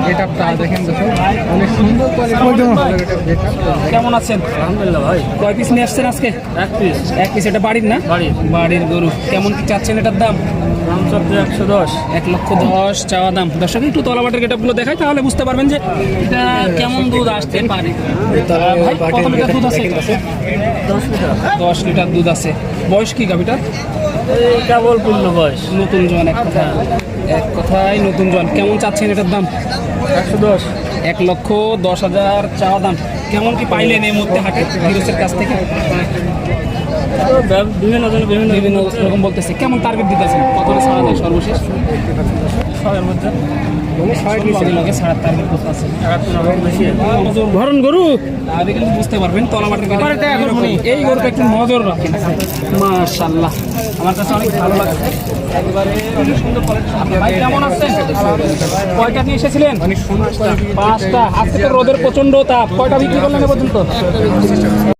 গেটআপটা দেখেন দর্শক, অনেক সুন্দর কোয়ালিটি। কেমন আছেন? আলহামদুলিল্লাহ ভাই। কয় পিস নিয়ে আসছেন আজকে? এক পিস। এক পিস। এটা বাড়ির না? বাড়ির। বাড়ির গরু। কেমন কি চাচ্ছেন এটার দাম? দাম চাচ্ছে 110। 1,10,000 চাওয়া দাম। দর্শক একটু তলাবাটের গেটআপগুলো দেখাই, তাহলে বুঝতে পারবেন যে এটা কেমন দুধ আসতে পারে। ভাই কত লিটার দুধ আছে? 10 লিটার। 10 লিটার দুধ আছে। বয়স কি গাভিটা? এই কেবল পূর্ণ বয়স। নতুন জন এক কথা, এক কথায় নতুন জন। কেমন চাচ্ছেন এটার দাম? 110। 1,10,000 চাওয়া দাম। কেমন কি পাইলেন এই মুহূর্তে হাটে ফিরোজের কাছ থেকে? বিভিন্ন জনের বিভিন্ন বিভিন্ন রকম বলতেছে। কেমন টার্গেট দিতেছেন? কত ছাড়া দেয় সর্বশেষ? 6 এর মধ্যে। লগে ছাড়ার টার্গেট কত আছে? বেশি। ধরুন গরু তাহলে কিন্তু বুঝতে পারবেন তলাবাটের গাড়ি এই গরুটা একটু নজর রাখেন। মাশাআল্লাহ, আমার কাছে অনেক ভালো লাগছে। একেবারে অনেক সুন্দর কোয়ালিটি। ভাই কেমন আছেন? কয়টা নিয়ে এসেছিলেন? 5টা। আজকে তো রোদের প্রচন্ড তাপ। কয়টা বিক্রি করলেন এ পর্যন্ত?